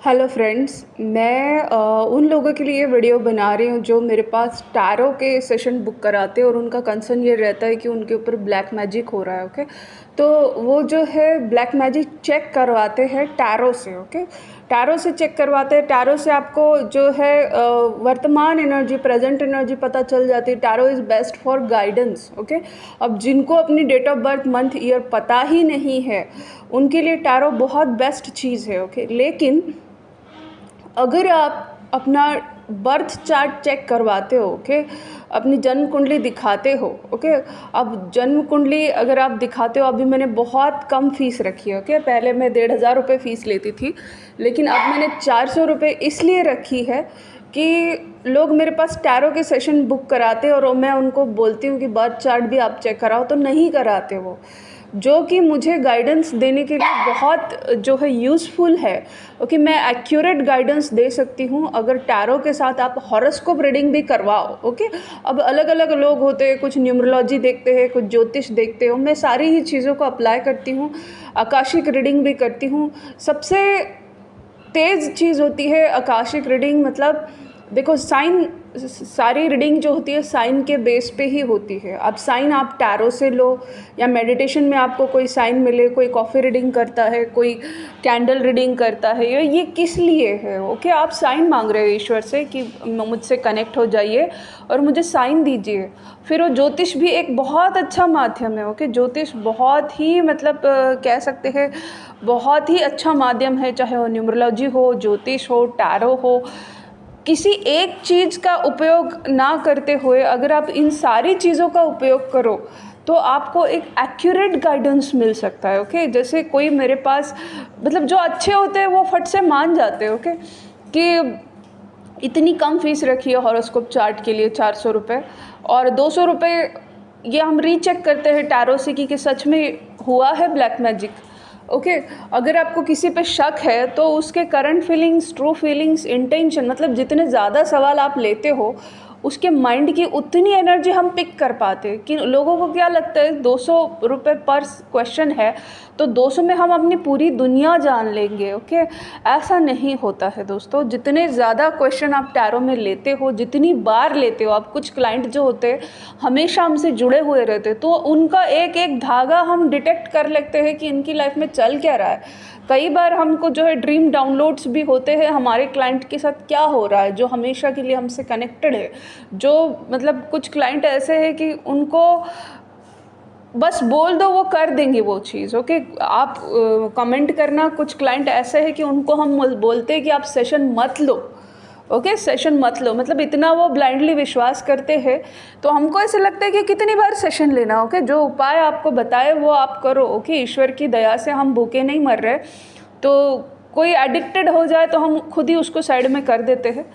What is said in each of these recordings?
Hello friends, मैं उन लोगों के लिए वीडियो बना रही हूँ जो मेरे पास टैरो के सेशन बुक कराते हैं और उनका कंसर्न ये रहता है कि उनके ऊपर ब्लैक मैजिक हो रहा है। ओके, तो वो जो है ब्लैक मैजिक चेक करवाते हैं टैरो से। ओके, टैरो से चेक करवाते हैं। टैरो से आपको जो है वर्तमान एनर्जी, प्रेजेंट एनर्जी पता चल जाती है। Tarot is best for guidance. Okay, अब जिनको अपनी date of birth, month, year पता ही नहीं है उनके लिए टैरो बहुत बेस्ट चीज़ है। ओके, लेकिन अगर आप अपना बर्थ चार्ट चेक करवाते हो, ओके, अपनी जन्म कुंडली दिखाते हो, ओके, अब जन्म कुंडली अगर आप दिखाते हो, अभी मैंने बहुत कम फीस रखी है। ओके, पहले मैं 1500 रुपये फ़ीस लेती थी, लेकिन अब मैंने 400 रुपये इसलिए रखी है कि लोग मेरे पास टैरो के सेशन बुक कराते हैं और मैं उनको बोलती हूँ कि बर्थ चार्ट भी आप चेक कराओ, तो नहीं कराते वो, जो कि मुझे गाइडेंस देने के लिए बहुत जो है यूज़फुल है। ओके, मैं एक्यूरेट गाइडेंस दे सकती हूँ अगर टैरो के साथ आप हॉरोस्कोप रीडिंग भी करवाओ। ओके, अब अलग अलग लोग होते हैं, कुछ न्यूमरोलॉजी देखते हैं, कुछ ज्योतिष देखते हो, मैं सारी ही चीज़ों को अप्लाई करती हूँ, आकाशिक रीडिंग भी करती हूँ। सबसे तेज़ चीज़ होती है आकाशिक रीडिंग, मतलब देखो साइन, सारी रीडिंग जो होती है साइन के बेस पे ही होती है। अब साइन आप टैरो से लो या मेडिटेशन में आपको कोई साइन मिले, कोई कॉफ़ी रीडिंग करता है, कोई कैंडल रीडिंग करता है, ये किस लिए है? ओके, आप साइन मांग रहे हो ईश्वर से कि मुझसे कनेक्ट हो जाइए और मुझे साइन दीजिए। फिर वो ज्योतिष भी एक बहुत अच्छा माध्यम है। ओके, ज्योतिष बहुत ही मतलब कह सकते हैं बहुत ही अच्छा माध्यम है, चाहे वो न्यूमरोलॉजी हो, ज्योतिष हो, टैरो हो। किसी एक चीज़ का उपयोग ना करते हुए अगर आप इन सारी चीज़ों का उपयोग करो तो आपको एक एक्यूरेट गाइडेंस मिल सकता है। ओके, जैसे कोई मेरे पास, मतलब जो अच्छे होते हैं वो फट से मान जाते हैं। ओके, कि इतनी कम फीस रखी है हॉरोस्कोप चार्ट के लिए 400 रुपये, और 200 रुपये ये हम रीचेक करते हैं टैरो से कि सच में हुआ है ब्लैक मैजिक। ओके, अगर आपको किसी पे शक है तो उसके current feelings, true feelings, intention, मतलब जितने ज़्यादा सवाल आप लेते हो उसके माइंड की उतनी एनर्जी हम पिक कर पाते हैं। कि लोगों को क्या लगता है 200 रुपये पर क्वेश्चन है तो 200 में हम अपनी पूरी दुनिया जान लेंगे। ओके, ऐसा नहीं होता है दोस्तों। जितने ज़्यादा क्वेश्चन आप टैरो में लेते हो, जितनी बार लेते हो आप, कुछ क्लाइंट जो होते हैं हमेशा हमसे जुड़े हुए रहते हैं, तो उनका एक एक धागा हम डिटेक्ट कर लेते हैं कि इनकी लाइफ में चल क्या रहा है। कई बार हमको जो है ड्रीम डाउनलोड्स भी होते हैं हमारे क्लाइंट के साथ क्या हो रहा है, जो हमेशा के लिए हमसे कनेक्टेड है। जो मतलब कुछ क्लाइंट ऐसे हैं कि उनको बस बोल दो वो कर देंगे वो चीज़। ओके, आप कमेंट करना, कुछ क्लाइंट ऐसे हैं कि उनको हम बोलते हैं कि आप सेशन मत लो। ओके, सेशन मत लो, मतलब इतना वो ब्लाइंडली विश्वास करते हैं। तो हमको ऐसे लगता है कि कितनी बार सेशन लेना। ओके, जो उपाय आपको बताए वो आप करो। ओके, ईश्वर की दया से हम भूखे नहीं मर रहे। तो कोई एडिक्टेड हो जाए तो हम खुद ही उसको साइड में कर देते हैं,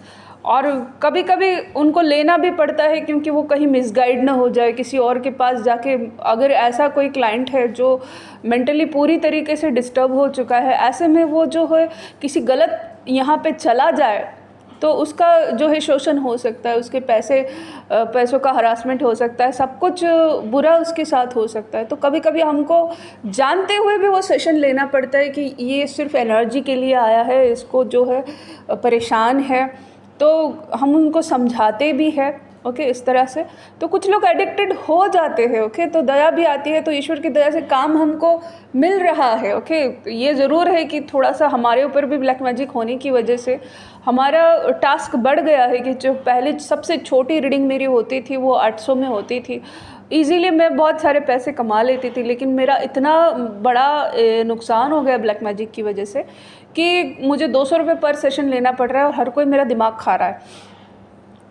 और कभी कभी उनको लेना भी पड़ता है क्योंकि वो कहीं मिसगाइड ना हो जाए किसी और के पास जाके। अगर ऐसा कोई क्लाइंट है जो मेंटली पूरी तरीके से डिस्टर्ब हो चुका है, ऐसे में वो जो है किसी गलत यहाँ पे चला जाए तो उसका जो है शोषण हो सकता है, उसके पैसों का हरासमेंट हो सकता है, सब कुछ बुरा उसके साथ हो सकता है। तो कभी कभी हमको जानते हुए भी वो सेशन लेना पड़ता है कि ये सिर्फ एनर्जी के लिए आया है, इसको जो है परेशान है, तो हम उनको समझाते भी हैं। ओके, इस तरह से तो कुछ लोग एडिक्टेड हो जाते हैं। ओके, तो दया भी आती है, तो ईश्वर की दया से काम हमको मिल रहा है। ओके, ये ज़रूर है कि थोड़ा सा हमारे ऊपर भी ब्लैक मैजिक होने की वजह से हमारा टास्क बढ़ गया है। कि जो पहले सबसे छोटी रीडिंग मेरी होती थी वो 800 में होती थी, ईज़िली मैं बहुत सारे पैसे कमा लेती थी, लेकिन मेरा इतना बड़ा नुकसान हो गया ब्लैक मैजिक की वजह से कि मुझे 200 रुपये पर सेशन लेना पड़ रहा है और हर कोई मेरा दिमाग खा रहा है।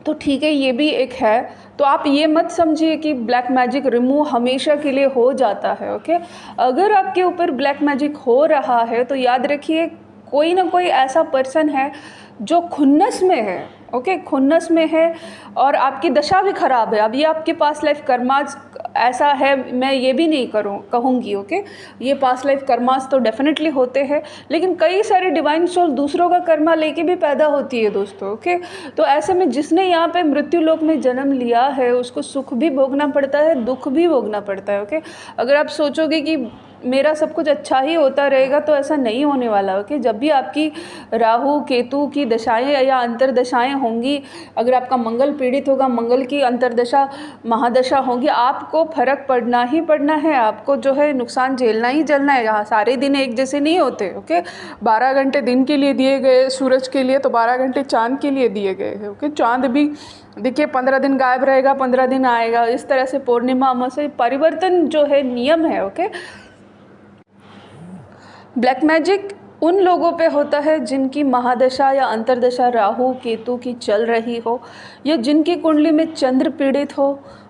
तो ठीक है, ये भी एक है। तो आप ये मत समझिए कि ब्लैक मैजिक रिमूव हमेशा के लिए हो जाता है। ओके, अगर आपके ऊपर ब्लैक मैजिक हो रहा है तो याद रखिए कोई ना कोई ऐसा पर्सन है जो खुन्नस में है। ओके, खुन्नस में है और आपकी दशा भी ख़राब है। अब ये आपके पास्ट लाइफ कर्मास ऐसा है, मैं ये भी नहीं कहूँगी। ओके, ये पास्ट लाइफ कर्मास तो डेफिनेटली होते हैं, लेकिन कई सारे डिवाइन सोल दूसरों का कर्मा लेके भी पैदा होती है दोस्तों। ओके, तो ऐसे में जिसने यहाँ पे मृत्यु लोक में जन्म लिया है उसको सुख भी भोगना पड़ता है, दुख भी भोगना पड़ता है। ओके, अगर आप सोचोगे कि मेरा सब कुछ अच्छा ही होता रहेगा, तो ऐसा नहीं होने वाला। ओके, जब भी आपकी राहु केतु की दशाएं या अंतर्दशाएं होंगी, अगर आपका मंगल पीड़ित होगा, मंगल की अंतर्दशा महादशा होगी, आपको फर्क पड़ना ही पड़ना है, आपको जो है नुकसान झेलना ही झेलना है। यहाँ सारे दिन एक जैसे नहीं होते। ओके, 12 घंटे दिन के लिए दिए गए सूरज के लिए, तो 12 घंटे चांद के लिए दिए गए हैं। ओके, चांद भी देखिए 15 दिन गायब रहेगा, 15 दिन आएगा, इस तरह से पूर्णिमा अमावस्या परिवर्तन जो है नियम है। ओके, ब्लैक मैजिक उन लोगों पे होता है जिनकी महादशा या अंतर्दशा राहु केतु की चल रही हो, या जिनकी कुंडली में चंद्र पीड़ित हो।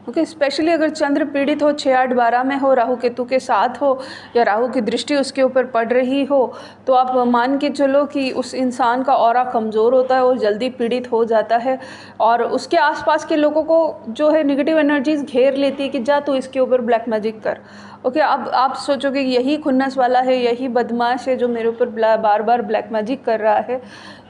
ओके, स्पेशली अगर चंद्र पीड़ित हो, 6, 8, 12 में हो, राहु केतु के साथ हो, या राहु की दृष्टि उसके ऊपर पड़ रही हो, तो आप मान के चलो कि उस इंसान का ऑरा कमज़ोर होता है, वो जल्दी पीड़ित हो जाता है, और उसके आसपास के लोगों को जो है निगेटिव एनर्जीज घेर लेती है कि जा तू इसके ऊपर ब्लैक मैजिक कर। ओके, अब आप सोचोगे यही खुन्नस वाला है, यही बदमाश है जो मेरे ऊपर बार बार ब्लैक मैजिक कर रहा है।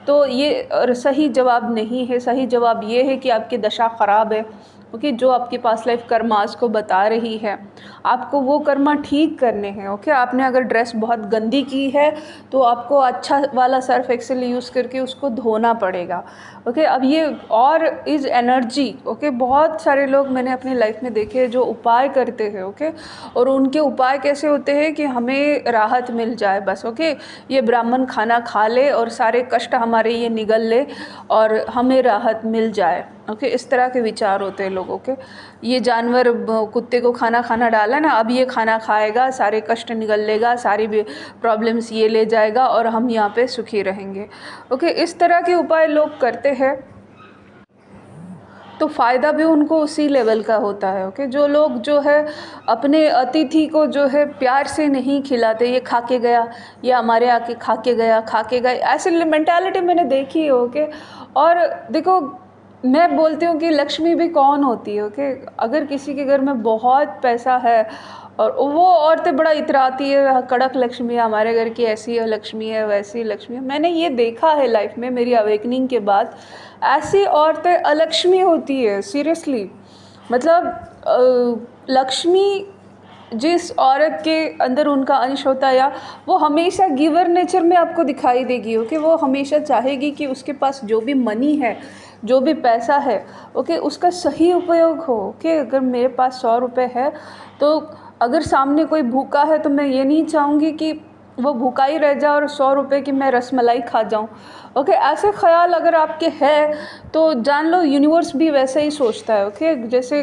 तो ये सही जवाब नहीं है। सही जवाब ये है कि आपकी दशा ख़राब है। ओके, जो आपके पास लाइफ कर्मास को बता रही है, आपको वो कर्मा ठीक करने हैं। ओके, आपने अगर ड्रेस बहुत गंदी की है तो आपको अच्छा वाला सर्फ एक्सेल यूज़ करके उसको धोना पड़ेगा। ओके, अब ये और इज़ एनर्जी। ओके, बहुत सारे लोग मैंने अपनी लाइफ में देखे हैं जो उपाय करते हैं। ओके, और उनके उपाय कैसे होते हैं कि हमें राहत मिल जाए बस। ओके, ये ब्राह्मण खाना खा ले और सारे कष्ट हमारे ये निगल ले और हमें राहत मिल जाए। ओके, इस तरह के विचार होते हैं लोगों के। ये जानवर कुत्ते को खाना डाला ना, अब ये खाना खाएगा, सारे कष्ट निगल लेगा, सारी भी प्रॉब्लम्स ये ले जाएगा और हम यहाँ पे सुखी रहेंगे। ओके, इस तरह के उपाय लोग करते हैं तो फ़ायदा भी उनको उसी लेवल का होता है। ओके, जो लोग जो है अपने अतिथि को जो है प्यार से नहीं खिलाते, ये खा के गया, ये हमारे आके खा के गया, ऐसे मेंटालिटी मैंने देखी है। ओके, और देखो मैं बोलती हूँ कि लक्ष्मी भी कौन होती है। ओके, अगर किसी के घर में बहुत पैसा है और वो औरतें बड़ा इतराती है, कड़क लक्ष्मी है, हमारे घर की ऐसी लक्ष्मी है, वैसी लक्ष्मी है। मैंने ये देखा है लाइफ में, मेरी अवेकनिंग के बाद ऐसी औरतें अलक्ष्मी होती है। सीरियसली, मतलब लक्ष्मी जिस औरत के अंदर उनका अंश होता है, या वो हमेशा गिवर नेचर में आपको दिखाई देगी। ओके, वो हमेशा चाहेगी कि उसके पास जो भी मनी है, जो भी पैसा है, ओके, उसका सही उपयोग हो। ओके, अगर मेरे पास 100 रुपये है तो अगर सामने कोई भूखा है तो मैं ये नहीं चाहूँगी कि वो भूखा ही रह जाए और 100 रुपये की मैं रसमलाई खा जाऊँ। ओके, ऐसे ख्याल अगर आपके हैं तो जान लो यूनिवर्स भी वैसे ही सोचता है। ओके, जैसे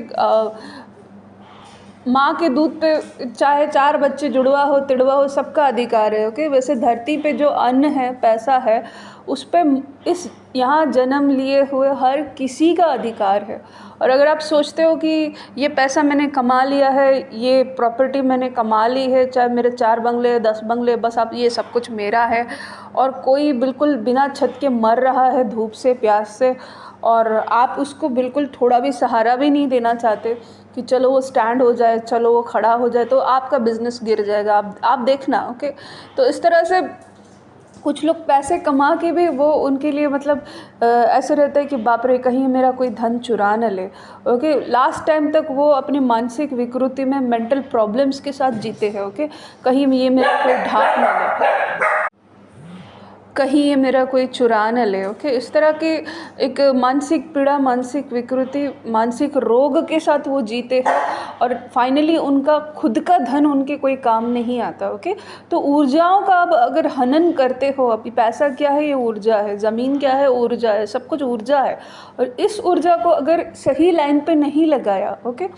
माँ के दूध पे चाहे 4 बच्चे जुड़वा हो तिड़वा हो, सबका अधिकार है। ओके, वैसे धरती पे जो अन्न है, पैसा है, उस पे इस यहाँ जन्म लिए हुए हर किसी का अधिकार है। और अगर आप सोचते हो कि ये पैसा मैंने कमा लिया है, ये प्रॉपर्टी मैंने कमा ली है, चाहे मेरे 4 बंगले 10 बंगले, बस आप ये सब कुछ मेरा है, और कोई बिल्कुल बिना छत के मर रहा है धूप से प्यास से, और आप उसको बिल्कुल थोड़ा भी सहारा भी नहीं देना चाहते कि चलो वो स्टैंड हो जाए, चलो वो खड़ा हो जाए, तो आपका बिजनेस गिर जाएगा। आप देखना। ओके, तो इस तरह से कुछ लोग पैसे कमा के भी वो उनके लिए मतलब ऐसे रहता है कि बाप रे कहीं मेरा कोई धन चुरा न ले। ओके, लास्ट टाइम तक वो अपनी मानसिक विकृति में मेंटल प्रॉब्लम्स के साथ जीते हैं। ओके, कहीं ये मेरा कोई ढाक न ले, कहीं ये मेरा कोई चुरा न ले। ओके, इस तरह की एक मानसिक पीड़ा, मानसिक विकृति, मानसिक रोग के साथ वो जीते हैं, और फाइनली उनका खुद का धन उनके कोई काम नहीं आता। ओके, तो ऊर्जाओं का अब अगर हनन करते हो, अभी पैसा क्या है, ये ऊर्जा है, ज़मीन क्या है, ऊर्जा है, सब कुछ ऊर्जा है, और इस ऊर्जा को अगर सही लाइन पे नहीं लगाया, ओके,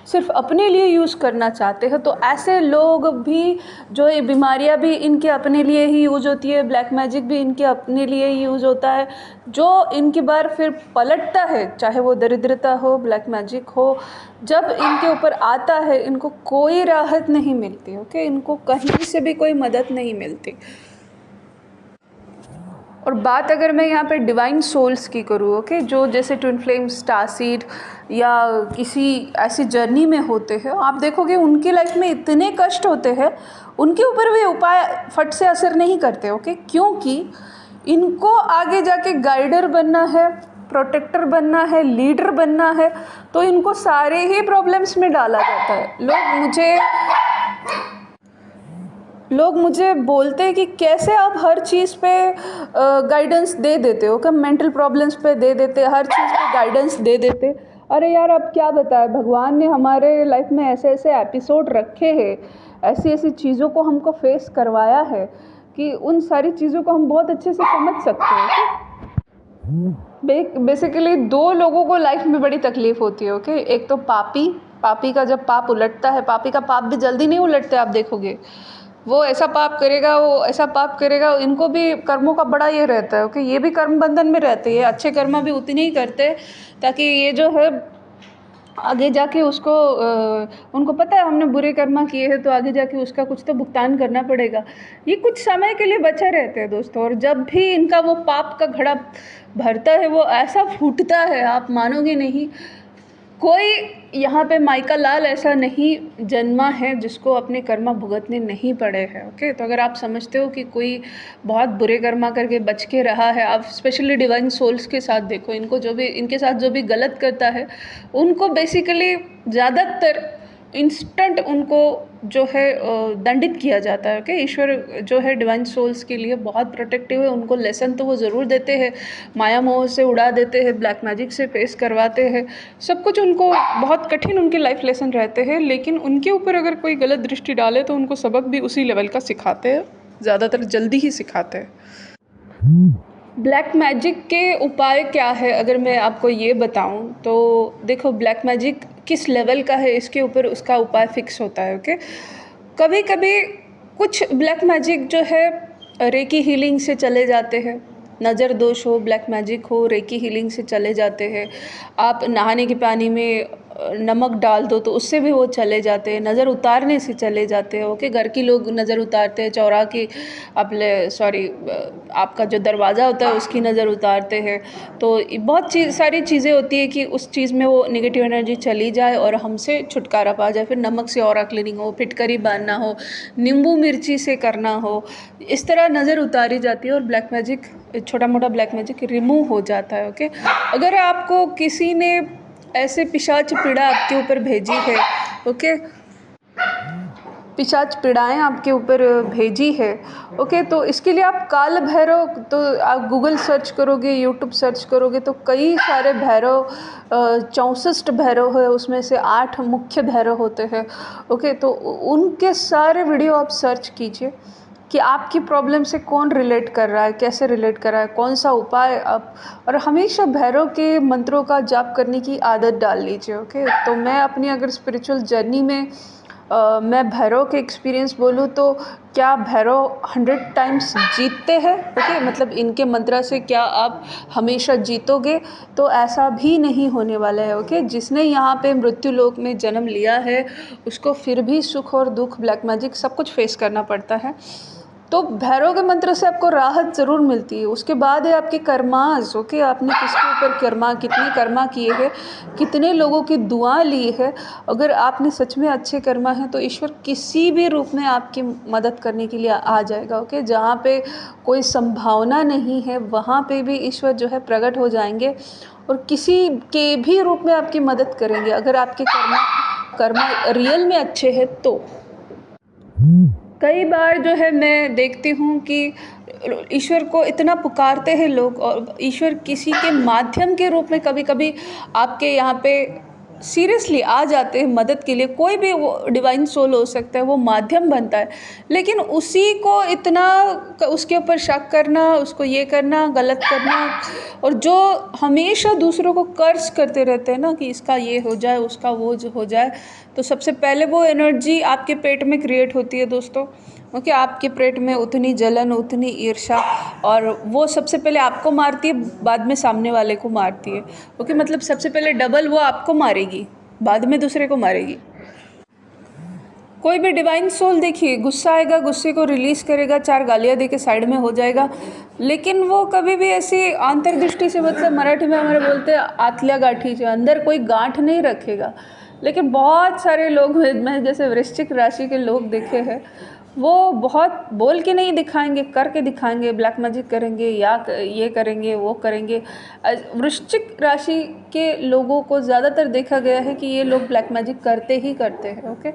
सिर्फ अपने लिए यूज़ करना चाहते हैं, तो ऐसे लोग भी जो ये बीमारियां भी इनके अपने लिए ही यूज़ होती है, ब्लैक मैजिक भी इनके अपने लिए ही यूज़ होता है, जो इनकी बार फिर पलटता है, चाहे वो दरिद्रता हो, ब्लैक मैजिक हो, जब इनके ऊपर आता है इनको कोई राहत नहीं मिलती। ओके, इनको कहीं से भी कोई मदद नहीं मिलती। और बात अगर मैं यहाँ पे डिवाइन सोल्स की करूँ, ओके, जो जैसे ट्विन फ्लेम, स्टारसीड या किसी ऐसी जर्नी में होते हैं, आप देखोगे उनकी लाइफ में इतने कष्ट होते हैं, उनके ऊपर वे उपाय फट से असर नहीं करते। ओके, क्योंकि इनको आगे जाके गाइडर बनना है, प्रोटेक्टर बनना है, लीडर बनना है, तो इनको सारे ही प्रॉब्लम्स में डाला जाता है। लोग मुझे लोग मुझे बोलते हैं कि कैसे आप हर चीज़ पे गाइडेंस दे देते हो, कब मेंटल प्रॉब्लम्स पे दे देते, हर चीज़ पे गाइडेंस दे देते। अरे यार, अब क्या बताएं, भगवान ने हमारे लाइफ में ऐसे ऐसे एपिसोड रखे हैं, ऐसी ऐसी चीज़ों को हमको फेस करवाया है कि उन सारी चीज़ों को हम बहुत अच्छे से समझ सकते हैं। बेसिकली दो लोगों को लाइफ में बड़ी तकलीफ होती है, ओके। एक तो पापी का जब पाप उलटता है, पापी का पाप भी जल्दी नहीं उलटते, आप देखोगे वो ऐसा पाप करेगा, वो ऐसा पाप करेगा। इनको भी कर्मों का बड़ा ये रहता है, ओके। ये भी कर्म बंधन में रहते हैं, अच्छे कर्म भी उतने ही करते ताकि ये जो है आगे जाके उसको उनको पता है हमने बुरे कर्म किए हैं तो आगे जाके उसका कुछ तो भुगतान करना पड़ेगा। ये कुछ समय के लिए बचे रहते हैं दोस्तों, और जब भी इनका वो पाप का घड़ा भरता है वो ऐसा फूटता है, आप मानोगे नहीं। कोई यहाँ पे माइका लाल ऐसा नहीं जन्मा है जिसको अपने कर्मा भुगतने नहीं पड़े हैं, ओके। तो अगर आप समझते हो कि कोई बहुत बुरे कर्मा करके बच के रहा है, आप स्पेशली डिवाइन सोल्स के साथ देखो, इनके साथ जो भी गलत करता है उनको बेसिकली ज़्यादातर इंस्टेंट उनको जो है दंडित किया जाता है, ओके। ईश्वर जो है डिवाइन सोल्स के लिए बहुत प्रोटेक्टिव है, उनको लेसन तो वो ज़रूर देते हैं, माया मोह से उड़ा देते हैं, ब्लैक मैजिक से फेस करवाते हैं, सब कुछ उनको बहुत कठिन उनके लाइफ लेसन रहते हैं। लेकिन उनके ऊपर अगर कोई गलत दृष्टि डाले तो उनको सबक भी उसी लेवल का सिखाते हैं, ज़्यादातर जल्दी ही सिखाते हैं। ब्लैक मैजिक के उपाय क्या है अगर मैं आपको ये बताऊं तो देखो, ब्लैक मैजिक किस लेवल का है इसके ऊपर उसका उपाय फिक्स होता है, ओके। कभी कभी कुछ ब्लैक मैजिक जो है रेकी हीलिंग से चले जाते हैं, नज़र दोष हो, ब्लैक मैजिक हो, रेकी हीलिंग से चले जाते हैं। आप नहाने के पानी में नमक डाल दो तो उससे भी वो चले जाते हैं, नज़र उतारने से चले जाते हैं, ओके। घर की लोग नज़र उतारते हैं, चौराहे की आपका जो दरवाज़ा होता है उसकी नज़र उतारते हैं। तो बहुत सारी चीज़ें होती है कि उस चीज़ में वो नेगेटिव एनर्जी चली जाए और हमसे छुटकारा पा जाए। फिर नमक से ऑरा क्लीनिंग हो, फिटकरी बांधना हो, नींबू मिर्ची से करना हो, इस तरह नज़र उतारी जाती है और ब्लैक मैजिक, छोटा मोटा ब्लैक मैजिक रिमूव हो जाता है, ओके। अगर आपको किसी ने ऐसे पिशाच पीड़ा आपके ऊपर भेजी है, ओके, पिशाच पीड़ाएँ आपके ऊपर भेजी है, ओके, तो इसके लिए आप काल भैरव, तो आप गूगल सर्च करोगे, यूट्यूब सर्च करोगे तो कई सारे भैरव, 64 भैरव है, उसमें से 8 मुख्य भैरव होते हैं, ओके। तो उनके सारे वीडियो आप सर्च कीजिए कि आपकी प्रॉब्लम से कौन रिलेट कर रहा है, कैसे रिलेट कर रहा है, कौन सा उपाय आप, और हमेशा भैरव के मंत्रों का जाप करने की आदत डाल लीजिए, ओके। तो मैं अपनी अगर स्पिरिचुअल जर्नी में मैं भैरव के एक्सपीरियंस बोलूँ तो क्या भैरव 100 टाइम्स जीतते हैं, ओके। मतलब इनके मंत्र से क्या आप हमेशा जीतोगे, तो ऐसा भी नहीं होने वाला है, ओके। जिसने यहाँ पे मृत्यु लोक में जन्म लिया है उसको फिर भी सुख और दुख, ब्लैक मैजिक सब कुछ फेस करना पड़ता है। तो भैरव के मंत्र से आपको राहत ज़रूर मिलती है। उसके बाद है आपके कर्मास, ओके। आपने किसके ऊपर कितने कर्मा किए हैं, कितने लोगों की दुआ ली है। अगर आपने सच में अच्छे कर्मा हैं तो ईश्वर किसी भी रूप में आपकी मदद करने के लिए आ जाएगा, ओके। जहाँ पे कोई संभावना नहीं है वहाँ पे भी ईश्वर जो है प्रकट हो जाएंगे और किसी के भी रूप में आपकी मदद करेंगे अगर आपके कर्मा रियल में अच्छे हैं तो। कई बार जो है मैं देखती हूँ कि ईश्वर को इतना पुकारते हैं लोग और ईश्वर किसी के माध्यम के रूप में कभी कभी आपके यहाँ पे सीरियसली आ जाते हैं मदद के लिए। कोई भी वो डिवाइन सोल हो सकता है, वो माध्यम बनता है, लेकिन उसी को इतना उसके ऊपर शक करना, उसको ये करना, गलत करना, और जो हमेशा दूसरों को कर्ज करते रहते हैं ना कि इसका ये हो जाए, उसका वो हो जाए, तो सबसे पहले वो एनर्जी आपके पेट में क्रिएट होती है दोस्तों, क्योंकि आपके पेट में उतनी जलन, उतनी ईर्ष्या, और वो सबसे पहले आपको मारती है, बाद में सामने वाले को मारती है, ओके। मतलब सबसे पहले डबल वो आपको मारेगी, बाद में दूसरे को मारेगी। कोई भी डिवाइन सोल देखिए, गुस्सा आएगा, गुस्से को रिलीज़ करेगा, 4 गालियाँ दे के साइड में हो जाएगा, लेकिन वो कभी भी ऐसी अंतर्दृष्टि से, मतलब मराठी में हमारे बोलते हैं आतल्या गाठी से, अंदर कोई गांठ नहीं रखेगा। लेकिन बहुत सारे लोग, मैं जैसे वृश्चिक राशि के लोग देखे हैं, वो बहुत बोल के नहीं दिखाएंगे, करके दिखाएंगे, ब्लैक मैजिक करेंगे या ये करेंगे वो करेंगे। वृश्चिक राशि के लोगों को ज़्यादातर देखा गया है कि ये लोग ब्लैक मैजिक करते ही करते हैं। ओके,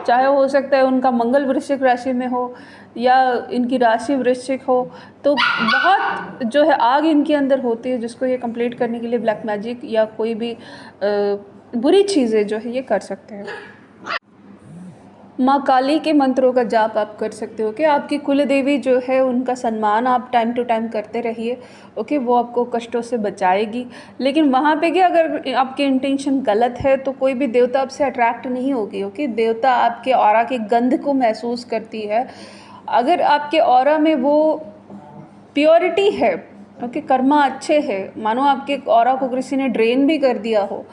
चाहे हो सकता है उनका मंगल वृश्चिक राशि में हो या इनकी राशि वृश्चिक हो, तो बहुत जो है आग इनके अंदर होती है जिसको ये कंप्लीट करने के लिए ब्लैक मैजिक या कोई भी बुरी चीज़ें जो है ये कर सकते हैं। माँ काली के मंत्रों का जाप आप कर सकते हो कि आपकी कुल देवी जो है उनका सम्मान आप टाइम टू टाइम करते रहिए। ओके, वो आपको कष्टों से बचाएगी। लेकिन वहाँ पे कि अगर आपकी इंटेंशन गलत है तो कोई भी देवता आपसे अट्रैक्ट नहीं होगी। ओके, देवता आपके ऑरा की गंध को महसूस करती है। अगर आपके ऑरा में वो प्योरिटी है, ओके, कर्मा अच्छे है, मानो आपके ऑरा को किसी ने ड्रेन भी कर दिया हो,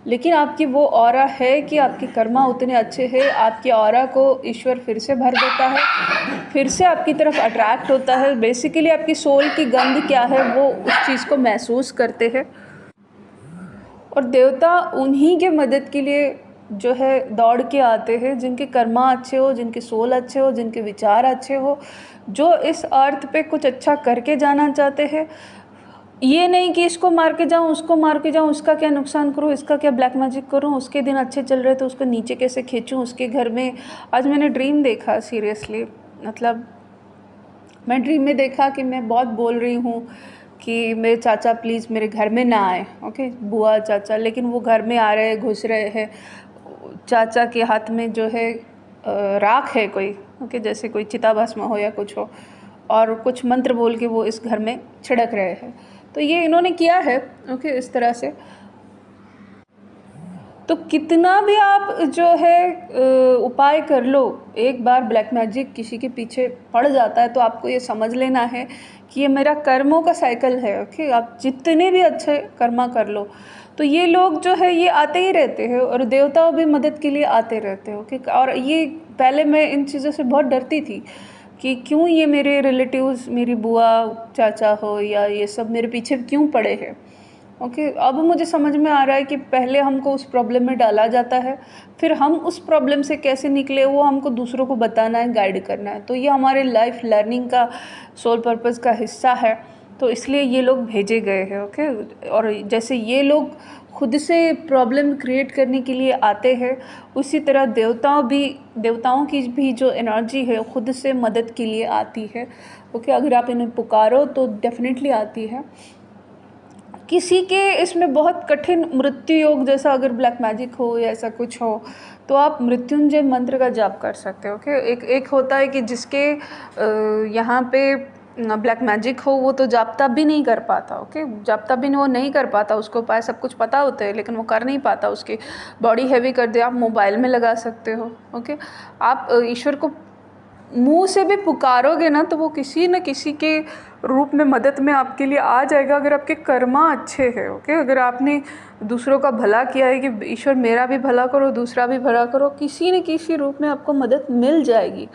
लेकिन आपकी वो ऑरा है कि आपके कर्मा उतने अच्छे हैं, आपके ऑरा को ईश्वर फिर से भर देता है, फिर से आपकी तरफ अट्रैक्ट होता है। बेसिकली आपकी सोल की गंध क्या है वो उस चीज़ को महसूस करते हैं और देवता उन्हीं के मदद के लिए जो है दौड़ के आते हैं जिनके कर्मा अच्छे हो, जिनके सोल अच्छे हो, जिनके विचार अच्छे हो, जो इस अर्थ पे कुछ अच्छा करके जाना चाहते हैं। ये नहीं कि इसको मार के जाऊँ, उसको मार के जाऊँ, उसका क्या नुकसान करूँ, इसका क्या ब्लैक मैजिक करूँ, उसके दिन अच्छे चल रहे तो उसको नीचे कैसे खींचूँ, उसके घर में। आज मैंने ड्रीम देखा, सीरियसली, मतलब मैं ड्रीम में देखा कि मैं बहुत बोल रही हूँ कि मेरे चाचा प्लीज़ मेरे घर में ना आए। ओके, बुआ चाचा, लेकिन वो घर में आ रहे हैं, घुस रहे हैं। चाचा के हाथ में जो है राख है कोई, ओके, जैसे कोई चिता भस्म हो या कुछ हो, और कुछ मंत्र बोल के वो इस घर में छिड़क रहे हैं। तो ये इन्होंने किया है। ओके, इस तरह से तो कितना भी आप जो है उपाय कर लो, एक बार ब्लैक मैजिक किसी के पीछे पड़ जाता है तो आपको ये समझ लेना है कि ये मेरा कर्मों का साइकिल है। ओके, आप जितने भी अच्छे कर्मा कर लो तो ये लोग जो है ये आते ही रहते हैं और देवताओं भी मदद के लिए आते रहते हैं। ओके, और ये पहले मैं इन चीज़ों से बहुत डरती थी कि क्यों ये मेरे रिलेटिव्स, मेरी बुआ चाचा हो या ये सब मेरे पीछे क्यों पड़े हैं। ओके, अब मुझे समझ में आ रहा है कि पहले हमको उस प्रॉब्लम में डाला जाता है, फिर हम उस प्रॉब्लम से कैसे निकले वो हमको दूसरों को बताना है, गाइड करना है। तो ये हमारे लाइफ लर्निंग का सोल पर्पस का हिस्सा है, तो इसलिए ये लोग भेजे गए हैं। ओके, और जैसे ये लोग खुद से प्रॉब्लम क्रिएट करने के लिए आते हैं, उसी तरह देवताओं की भी जो एनर्जी है खुद से मदद के लिए आती है। ओके, अगर आप इन्हें पुकारो तो डेफिनेटली आती है। किसी के इसमें बहुत कठिन मृत्यु योग जैसा अगर ब्लैक मैजिक हो या ऐसा कुछ हो तो आप मृत्युंजय मंत्र का जाप कर सकते हो। ओके, एक होता है कि जिसके यहाँ पे ब्लैक मैजिक हो वो तो जाप तब भी नहीं कर पाता। ओके, जाप तब भी वो नहीं कर पाता, उसको उपाय सब कुछ पता होता है लेकिन वो कर नहीं पाता, उसकी बॉडी हैवी कर दे। आप मोबाइल में लगा सकते हो। ओके, आप ईश्वर को मुंह से भी पुकारोगे ना तो वो किसी न किसी के रूप में मदद में आपके लिए आ जाएगा, अगर आपके कर्मा अच्छे हैं। ओके, अगर आपने दूसरों का भला किया है कि ईश्वर मेरा भी भला करो, दूसरा भी भला करो, किसी न किसी रूप में आपको मदद मिल जाएगी।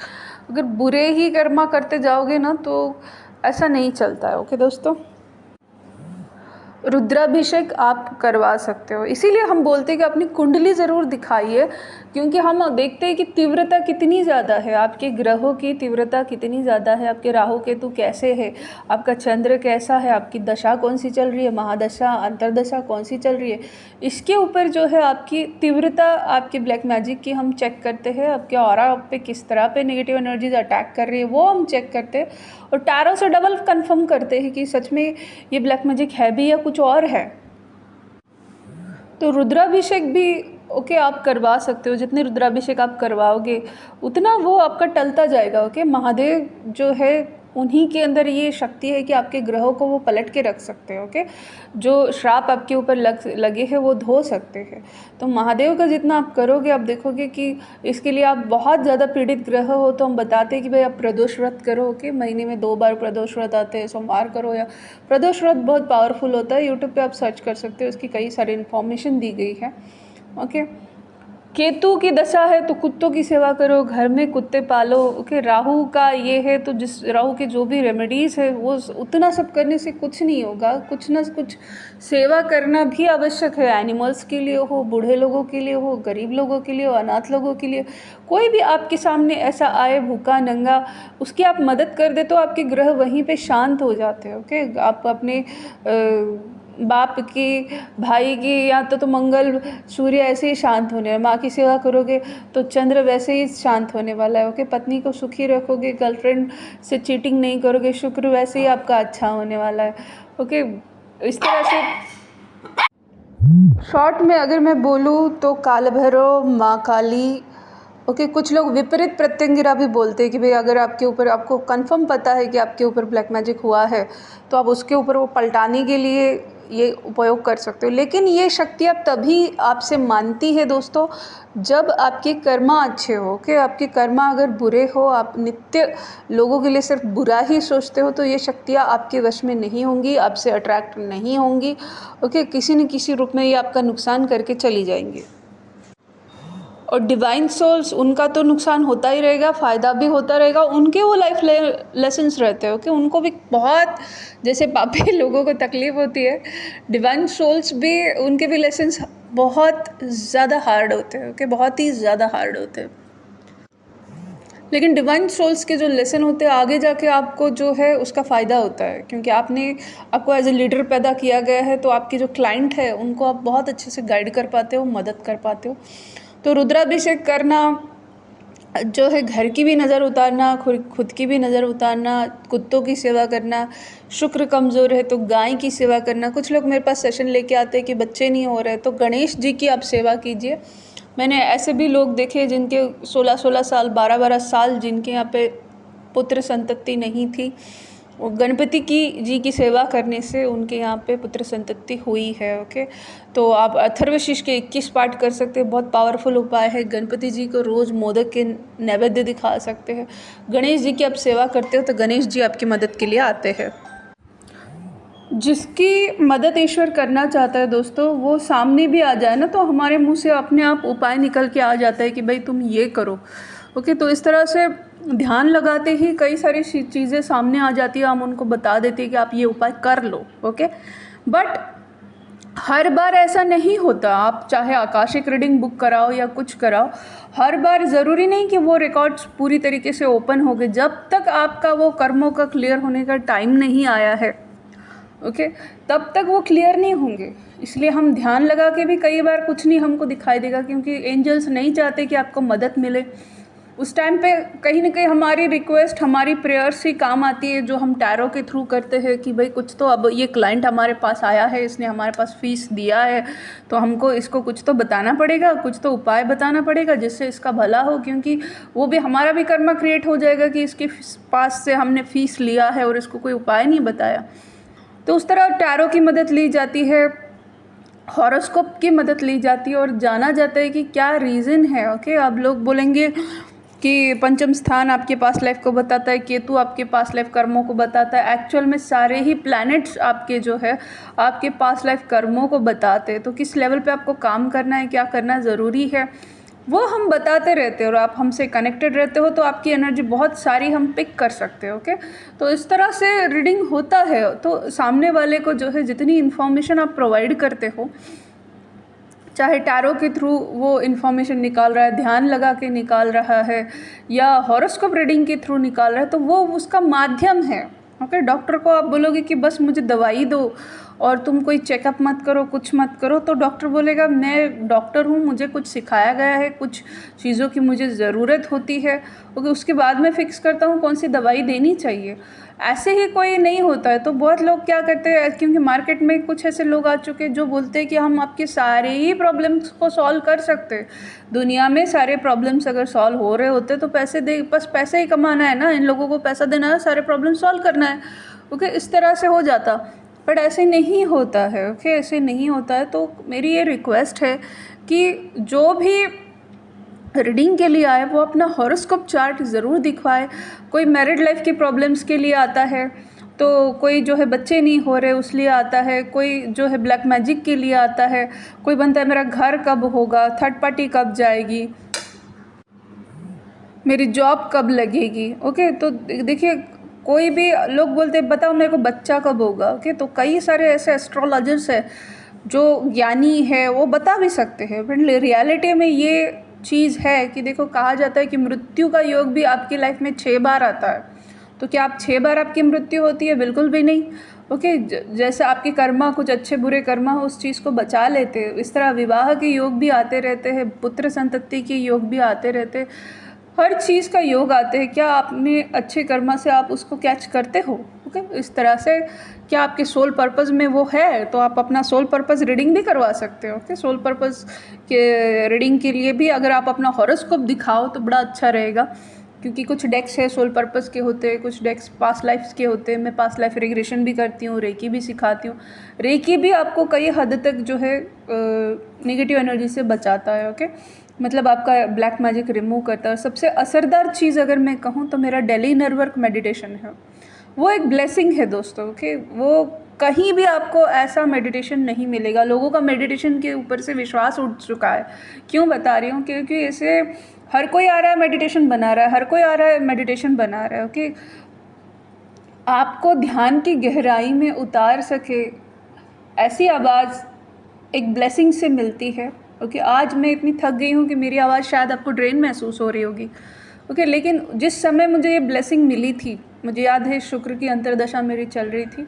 अगर बुरे ही कर्मा करते जाओगे ना तो ऐसा नहीं चलता है। ओके दोस्तों, रुद्राभिषेक आप करवा सकते हो। इसीलिए हम बोलते हैं कि अपनी कुंडली ज़रूर दिखाइए, क्योंकि हम देखते हैं कि तीव्रता कितनी ज़्यादा है, आपके ग्रहों की तीव्रता कितनी ज़्यादा है, आपके राहु केतु कैसे है, आपका चंद्र कैसा है, आपकी दशा कौन सी चल रही है, महादशा अंतरदशा कौन सी चल रही है, इसके ऊपर जो है आपकी तीव्रता, आपके ब्लैक मैजिक की हम चेक करते हैं। आपके ऑरा पे किस तरह पे नेगेटिव एनर्जीज अटैक कर रही है वो हम चेक करते हैं और टैरो से डबल कंफर्म करते हैं कि सच में ये ब्लैक मैजिक है भी या कुछ और है। तो रुद्राभिषेक भी ओके आप करवा सकते हो। जितने रुद्राभिषेक आप करवाओगे उतना वो आपका टलता जाएगा। ओके, महादेव जो है उन्हीं के अंदर ये शक्ति है कि आपके ग्रहों को वो पलट के रख सकते हैं। ओके, जो श्राप आपके ऊपर लगे हैं वो धो सकते हैं। तो महादेव का जितना आप करोगे आप देखोगे कि इसके लिए आप बहुत ज़्यादा पीड़ित ग्रह हो तो हम बताते हैं कि भाई आप प्रदोष व्रत करो। ओके, महीने में 2 बार प्रदोष व्रत आते हैं, सोमवार करो। या प्रदोष व्रत बहुत पावरफुल होता है, यूट्यूब पे आप सर्च कर सकते हो, उसकी कई सारी इन्फॉर्मेशन दी गई है। ओके, केतु की दशा है तो कुत्तों की सेवा करो, घर में कुत्ते पालो। ओके, राहु का ये है तो जिस राहु के जो भी रेमेडीज़ है वो उतना सब करने से कुछ नहीं होगा, कुछ ना कुछ सेवा करना भी आवश्यक है। एनिमल्स के लिए हो, बूढ़े लोगों के लिए हो, गरीब लोगों के लिए हो, अनाथ लोगों के लिए, कोई भी आपके सामने ऐसा आए भूखा नंगा, उसकी आप मदद कर दे तो आपके ग्रह वहीं पे शांत हो जाते हैं। ओके, आप अपने बाप की, भाई की, या तो मंगल सूर्य ऐसे ही शांत होने हैं। माँ की सेवा करोगे तो चंद्र वैसे ही शांत होने वाला है। ओके, पत्नी को सुखी रखोगे, गर्लफ्रेंड से चीटिंग नहीं करोगे, शुक्र वैसे ही आपका अच्छा होने वाला है। ओके, इस तरह से शॉर्ट में अगर मैं बोलूँ तो काल भैरव, माँ काली। ओके, कुछ लोग विपरीत प्रत्यंगिरा भी बोलते हैं कि भाई अगर आपके ऊपर, आपको कंफर्म पता है कि आपके ऊपर ब्लैक मैजिक हुआ है तो आप उसके ऊपर वो पलटाने के लिए ये उपयोग कर सकते हो। लेकिन ये शक्तियाँ तभी आपसे मानती है दोस्तों जब आपके कर्मा अच्छे हो। कि आपके कर्मा अगर बुरे हो, आप नित्य लोगों के लिए सिर्फ बुरा ही सोचते हो, तो ये शक्तियाँ आपके वश में नहीं होंगी, आपसे अट्रैक्ट नहीं होंगी। ओके, किसी न किसी रूप में ये आपका नुकसान करके चली जाएंगी। और डिवाइन सोल्स, उनका तो नुकसान होता ही रहेगा, फ़ायदा भी होता रहेगा। उनके वो लाइफ लेसन्स रहते हो कि उनको भी बहुत, जैसे पापी लोगों को तकलीफ़ होती है, डिवाइन सोल्स भी, उनके भी लेसन्स बहुत ज़्यादा हार्ड होते हैं। ओके, बहुत ही ज़्यादा हार्ड होते हैं। लेकिन डिवाइन सोल्स के जो लेसन होते हैं आगे जाके आपको जो है उसका फ़ायदा होता है, क्योंकि आपको एज ए लीडर पैदा किया गया है। तो आपके जो क्लाइंट है उनको आप बहुत अच्छे से गाइड कर पाते हो, मदद कर पाते हो। तो रुद्राभिषेक करना जो है, घर की भी नज़र उतारना, खुद की भी नज़र उतारना, कुत्तों की सेवा करना, शुक्र कमज़ोर है तो गाय की सेवा करना। कुछ लोग मेरे पास सेशन लेके आते हैं कि बच्चे नहीं हो रहे, तो गणेश जी की आप सेवा कीजिए। मैंने ऐसे भी लोग देखे जिनके 16-16 साल, 12-12 साल जिनके यहाँ पे पुत्र संतति नहीं थी, वो गणपति जी की सेवा करने से उनके यहाँ पे पुत्र संतति हुई है। ओके, तो आप अथर्वशीष के 21 पाठ कर सकते हैं, बहुत पावरफुल उपाय है। गणपति जी को रोज़ मोदक के नैवेद्य दिखा सकते हैं। गणेश जी की आप सेवा करते हो तो गणेश जी आपकी मदद के लिए आते हैं। जिसकी मदद ईश्वर करना चाहता है दोस्तों, वो सामने भी आ जाए ना तो हमारे मुंह से अपने आप उपाय निकल के आ जाता है कि भाई तुम ये करो। ओके, तो इस तरह से ध्यान लगाते ही कई सारी चीज़ें सामने आ जाती है, हम उनको बता देते हैं कि आप ये उपाय कर लो। ओके, बट हर बार ऐसा नहीं होता। आप चाहे आकाशिक रीडिंग बुक कराओ या कुछ कराओ, हर बार ज़रूरी नहीं कि वो रिकॉर्ड्स पूरी तरीके से ओपन हो गए। जब तक आपका वो कर्मों का क्लियर होने का टाइम नहीं आया है, ओके, तब तक वो क्लियर नहीं होंगे। इसलिए हम ध्यान लगा के भी कई बार कुछ नहीं हमको दिखाई देगा, क्योंकि एंजल्स नहीं चाहते कि आपको मदद मिले। उस टाइम पे कहीं ना कहीं हमारी रिक्वेस्ट, हमारी प्रेयर्स ही काम आती है, जो हम टैरो के थ्रू करते हैं कि भाई कुछ तो, अब ये क्लाइंट हमारे पास आया है, इसने हमारे पास फीस दिया है, तो हमको इसको कुछ तो बताना पड़ेगा, कुछ तो उपाय बताना पड़ेगा जिससे इसका भला हो। क्योंकि वो भी, हमारा भी कर्मा क्रिएट हो जाएगा कि इसके पास से हमने फ़ीस लिया है और इसको कोई उपाय नहीं बताया। तो उस तरह टैरो की मदद ली जाती है, हॉरोस्कोप की मदद ली जाती है, और जाना जाता है कि क्या रीज़न है। ओके, अब लोग बोलेंगे कि पंचम स्थान आपके पास्ट लाइफ को बताता है, केतु आपके पास्ट लाइफ कर्मों को बताता है। एक्चुअल में सारे ही प्लैनेट्स आपके जो है आपके पास्ट लाइफ कर्मों को बताते हैं। तो किस लेवल पे आपको काम करना है, क्या करना ज़रूरी है, वो हम बताते रहते हैं। और आप हमसे कनेक्टेड रहते हो तो आपकी एनर्जी बहुत सारी हम पिक कर सकते हो। ओके, तो इस तरह से रीडिंग होता है। तो सामने वाले को जो है जितनी इन्फॉर्मेशन आप प्रोवाइड करते हो, चाहे टैरो के थ्रू वो इन्फॉर्मेशन निकाल रहा है, ध्यान लगा के निकाल रहा है, या हॉरोस्कोप रीडिंग के थ्रू निकाल रहा है, तो वो उसका माध्यम है। ओके, डॉक्टर को आप बोलोगे कि बस मुझे दवाई दो और तुम कोई चेकअप मत करो, कुछ मत करो, तो डॉक्टर बोलेगा मैं डॉक्टर हूँ, मुझे कुछ सिखाया गया है, कुछ चीज़ों की मुझे ज़रूरत होती है। ओके, उसके बाद मैं फ़िक्स करता हूँ कौन सी दवाई देनी चाहिए। ऐसे ही कोई नहीं होता है। तो बहुत लोग क्या करते हैं, क्योंकि मार्केट में कुछ ऐसे लोग आ चुके हैं जो बोलते हैं कि हम आपके सारे ही प्रॉब्लम्स को सॉल्व कर सकते हैं। दुनिया में सारे प्रॉब्लम्स अगर सॉल्व हो रहे होते तो पैसे दे, बस पैसे ही कमाना है ना, इन लोगों को पैसा देना है, सारे प्रॉब्लम सॉल्व करना है। ओके, इस तरह से हो जाता, बट ऐसे नहीं होता है। ओके, ऐसे नहीं होता है। तो मेरी ये रिक्वेस्ट है कि जो भी रीडिंग के लिए आए वो अपना हॉरोस्कोप चार्ट ज़रूर दिखवाए। कोई मैरिड लाइफ की प्रॉब्लम्स के लिए आता है तो कोई जो है बच्चे नहीं हो रहे उस लिए आता है, कोई जो है ब्लैक मैजिक के लिए आता है, कोई बनता है मेरा घर कब होगा, थर्ड पार्टी कब जाएगी, मेरी जॉब कब लगेगी। ओके, तो देखिए कोई भी लोग बोलते हैं बताओ मेरे को बच्चा कब होगा। ओके, तो कई सारे ऐसे एस्ट्रोलॉजर्स हैं जो ज्ञानी है, वो बता भी सकते हैं, बट रियलिटी में ये चीज़ है कि देखो कहा जाता है कि मृत्यु का योग भी आपकी लाइफ में 6 बार आता है। तो क्या आप 6 बार आपकी मृत्यु होती है? बिल्कुल भी नहीं। ओके, जैसे आपके कर्मा कुछ अच्छे बुरे कर्मा उस चीज़ को बचा लेते हैं, इस तरह विवाह के योग भी आते रहते हैं, पुत्र संतति के योग भी आते रहते हैं, हर चीज़ का योग आते हैं। क्या आपने अच्छे कर्मा से आप उसको कैच करते हो? ओके, इस तरह से क्या आपके सोल पर्पस में वो है तो आप अपना सोल पर्पस रीडिंग भी करवा सकते हो। ओके, सोल पर्पस के रीडिंग के लिए भी अगर आप अपना हॉरोस्कोप दिखाओ तो बड़ा अच्छा रहेगा, क्योंकि कुछ डेक्स है सोल पर्पस के होते हैं, कुछ डेक्स पास्ट लाइफ्स के होते हैं। मैं पास्ट लाइफ रिग्रेशन भी करती हूँ, रेकी भी सिखाती हूँ। रेकी भी आपको कई हद तक जो है नेगेटिव एनर्जी से बचाता है। ओके, मतलब आपका ब्लैक मैजिक रिमूव करता है। सबसे असरदार चीज़ अगर मैं कहूँ तो मेरा डेली नर्वर्क मेडिटेशन है, वो एक ब्लेसिंग है दोस्तों। ओके, वो कहीं भी आपको ऐसा मेडिटेशन नहीं मिलेगा। लोगों का मेडिटेशन के ऊपर से विश्वास उठ चुका है। क्यों बता रही हूँ? क्योंकि इसे हर कोई आ रहा है मेडिटेशन बना रहा है, हर कोई आ रहा है मेडिटेशन बना रहा है। ओके, आपको ध्यान की गहराई में उतार सके ऐसी आवाज़ एक ब्लेसिंग से मिलती है। ओके, आज मैं इतनी थक गई हूँ कि मेरी आवाज़ शायद आपको ड्रेन महसूस हो रही होगी। ओके, लेकिन जिस समय मुझे ये ब्लेसिंग मिली थी, मुझे याद है शुक्र की अंतर्दशा मेरी चल रही थी।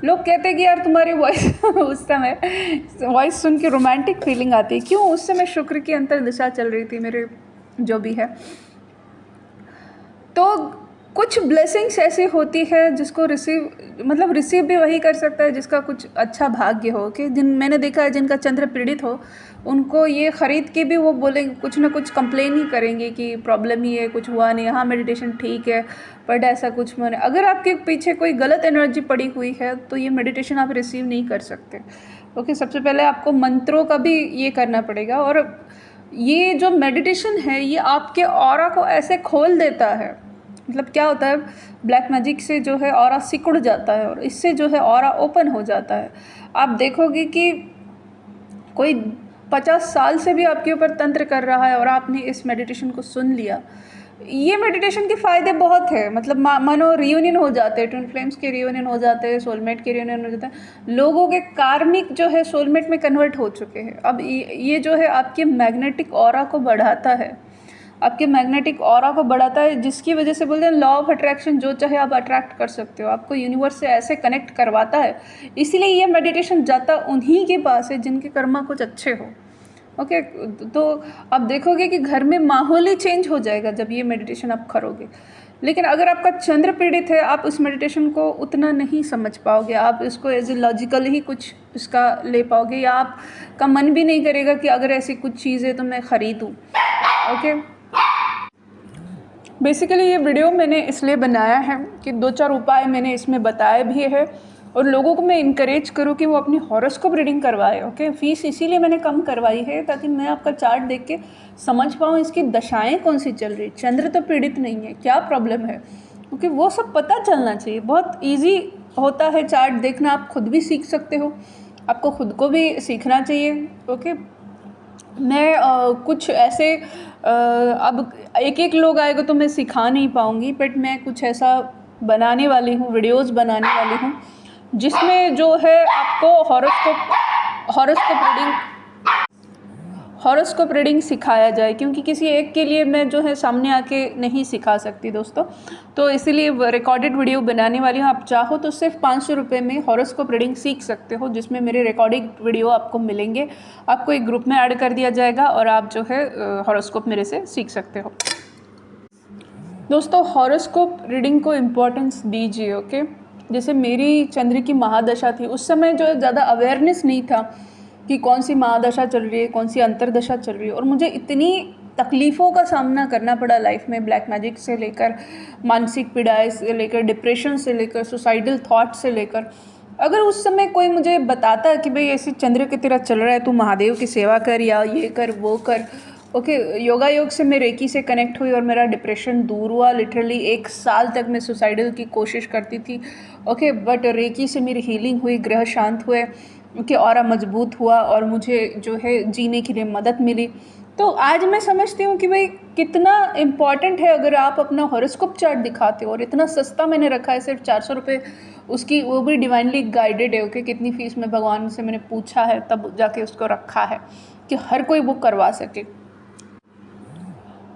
लोग कहते हैं कि यार तुम्हारी वॉइस उस समय वॉइस सुन के रोमांटिक फीलिंग आती है। क्यों? उस समय शुक्र की अंतर्दशा चल रही थी मेरे, जो भी है। तो कुछ ब्लेसिंग्स ऐसी होती है जिसको रिसीव भी वही कर सकता है जिसका कुछ अच्छा भाग्य हो। कि मैंने देखा है जिनका चंद्र पीड़ित हो, उनको ये ख़रीद के भी वो बोलेंगे, कुछ ना कुछ कंप्लेन ही करेंगे कि प्रॉब्लम ही है, कुछ हुआ नहीं, हाँ मेडिटेशन ठीक है बट ऐसा कुछ मैंने, अगर आपके पीछे कोई गलत एनर्जी पड़ी हुई है तो ये मेडिटेशन आप रिसीव नहीं कर सकते। ओके, सबसे पहले आपको मंत्रों का भी ये करना पड़ेगा, और ये जो मेडिटेशन है ये आपके ऑरा को ऐसे खोल देता है। मतलब क्या होता है, ब्लैक मैजिक से जो है ऑरा सिकुड़ जाता है और इससे जो है ऑरा ओपन हो जाता है। आप देखोगे कि कोई 50 साल से भी आपके ऊपर तंत्र कर रहा है और आपने इस मेडिटेशन को सुन लिया। ये मेडिटेशन के फ़ायदे बहुत है। मतलब मानो रियूनियन हो जाते हैं, ट्विन फ्लेम्स के रियूनियन हो जाते हैं, सोलमेट के रियूनियन हो जाते हैं, लोगों के कार्मिक जो है सोलमेट में कन्वर्ट हो चुके हैं। अब ये जो है आपके मैग्नेटिक ऑरा को बढ़ाता है, आपके मैग्नेटिक ऑरा को बढ़ाता है, जिसकी वजह से बोलते हैं लॉ ऑफ अट्रैक्शन, जो चाहे आप अट्रैक्ट कर सकते हो, आपको यूनिवर्स से ऐसे कनेक्ट करवाता है। इसीलिए ये मेडिटेशन जाता उन्हीं के पास है जिनके कर्मा कुछ अच्छे हो। ओके, तो आप देखोगे कि घर में माहौल ही चेंज हो जाएगा जब ये मेडिटेशन आप करोगे। लेकिन अगर आपका चंद्र पीड़ित है, आप उस मेडिटेशन को उतना नहीं समझ पाओगे, आप इसको एज ए लॉजिकल ही कुछ इसका ले पाओगे, या आपका मन भी नहीं करेगा कि अगर ऐसी कुछ चीज़ है तो मैं ख़रीदूँ। ओके, बेसिकली ये वीडियो मैंने इसलिए बनाया है कि 2-4 उपाय मैंने इसमें बताए भी है और लोगों को मैं इनकरेज करूँ कि वो अपनी हॉरोस्कोप रीडिंग करवाए। ओके, फीस इसीलिए मैंने कम करवाई है ताकि मैं आपका चार्ट देख के समझ पाऊँ इसकी दशाएं कौन सी चल रही, चंद्र तो पीड़ित नहीं है, क्या प्रॉब्लम है। ओके, वो सब पता चलना चाहिए। बहुत ईजी होता है चार्ट देखना, आप खुद भी सीख सकते हो, आपको खुद को भी सीखना चाहिए। ओके, मैं कुछ ऐसे अब एक लोग आएगा तो मैं सिखा नहीं पाऊँगी, बट मैं कुछ ऐसा बनाने वाली हूँ, वीडियोस बनाने वाली हूँ जिसमें जो है आपको हॉरोस्कोप रीडिंग सिखाया जाए, क्योंकि किसी एक के लिए मैं जो है सामने आके नहीं सिखा सकती दोस्तों। तो इसीलिए रिकॉर्डेड वीडियो बनाने वाली हूँ। आप चाहो तो सिर्फ 500 रुपये में हॉरोस्कोप रीडिंग सीख सकते हो, जिसमें मेरे रिकॉर्डिंग वीडियो आपको मिलेंगे। आपको एक ग्रुप में ऐड कर दिया जाएगा और आप जो है हॉरोस्कोप मेरे से सीख सकते हो। दोस्तों, हॉरोस्कोप रीडिंग को इम्पोर्टेंस दीजिए। ओके, जैसे मेरी चंद्र की महादशा थी, उस समय जो ज़्यादा अवेयरनेस नहीं था कि कौन सी महादशा चल रही है, कौन सी अंतर्दशा चल रही है, और मुझे इतनी तकलीफ़ों का सामना करना पड़ा लाइफ में, ब्लैक मैजिक से लेकर मानसिक पीड़ाएं से लेकर डिप्रेशन से लेकर सुसाइडल थॉट से लेकर। अगर उस समय कोई मुझे बताता कि भाई ऐसे चंद्र की तरह चल रहा है, तू महादेव की सेवा कर या ये कर वो कर। ओके, योगा योग से मैं रेकी से कनेक्ट हुई और मेरा डिप्रेशन दूर हुआ। लिटरली 1 साल तक मैं सुसाइडल की कोशिश करती थी ओके, बट रेकी से मेरी हीलिंग हुई, ग्रह शांत हुए, ओके, ऑरा मजबूत हुआ और मुझे जो है जीने के लिए मदद मिली। तो आज मैं समझती हूँ कि भाई कितना इम्पॉर्टेंट है अगर आप अपना हॉरोस्कोप चार्ट दिखाते हो, और इतना सस्ता मैंने रखा है, सिर्फ 400 रुपये उसकी, वो भी डिवाइनली गाइडेड है। ओके, कितनी फ़ीस में भगवान से मैंने पूछा है तब जाके उसको रखा है कि हर कोई बुक करवा सके।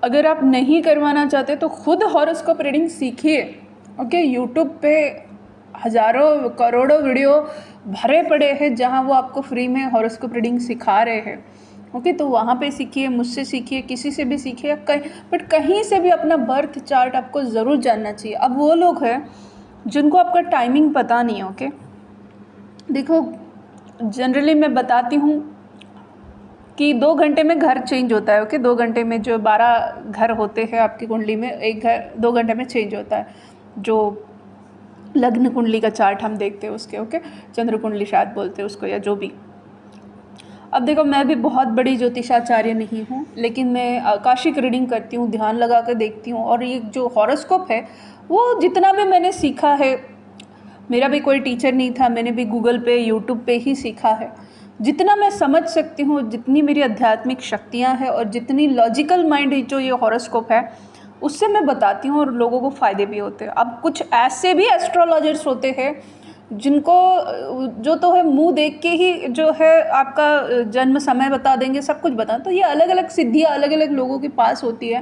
अगर आप नहीं करवाना चाहते तो खुद हॉरोस्कोप रीडिंग सीखिए। ओके, यूट्यूब पे हज़ारों करोड़ों वीडियो भरे पड़े हैं जहाँ वो आपको फ्री में हॉरोस्कोप रीडिंग सिखा रहे हैं। ओके, तो वहाँ पे सीखिए, मुझसे सीखिए, किसी से भी सीखिए, बट कहीं से भी अपना बर्थ चार्ट आपको ज़रूर जानना चाहिए। अब वो लोग हैं जिनको आपका टाइमिंग पता नहीं है। ओके, देखो, जनरली मैं बताती हूँ कि 2 घंटे में घर चेंज होता है। ओके, 2 घंटे में जो 12 घर होते हैं आपकी कुंडली में, एक घर 2 घंटे में चेंज होता है। जो लग्न कुंडली का चार्ट हम देखते हैं उसके, ओके, चंद्र कुंडली शायद बोलते हैं उसको, या जो भी। अब देखो, मैं भी बहुत बड़ी ज्योतिषाचार्य नहीं हूँ, लेकिन मैं आकाशिक रीडिंग करती हूँ, ध्यान लगा कर देखती हूँ, और ये जो हॉरोस्कोप है वो जितना भी मैंने सीखा है, मेरा भी कोई टीचर नहीं था, मैंने भी गूगल पे, यूट्यूब पे ही सीखा है। जितना मैं समझ सकती हूँ, जितनी मेरी आध्यात्मिक शक्तियाँ हैं और जितनी लॉजिकल माइंड जो ये हॉरोस्कोप है उससे मैं बताती हूँ, और लोगों को फ़ायदे भी होते हैं। अब कुछ ऐसे भी एस्ट्रोलॉजर्स होते हैं जिनको जो तो है मुंह देख के ही जो है आपका जन्म समय बता देंगे, सब कुछ बता, तो ये अलग अलग सिद्धियाँ अलग अलग लोगों के पास होती है।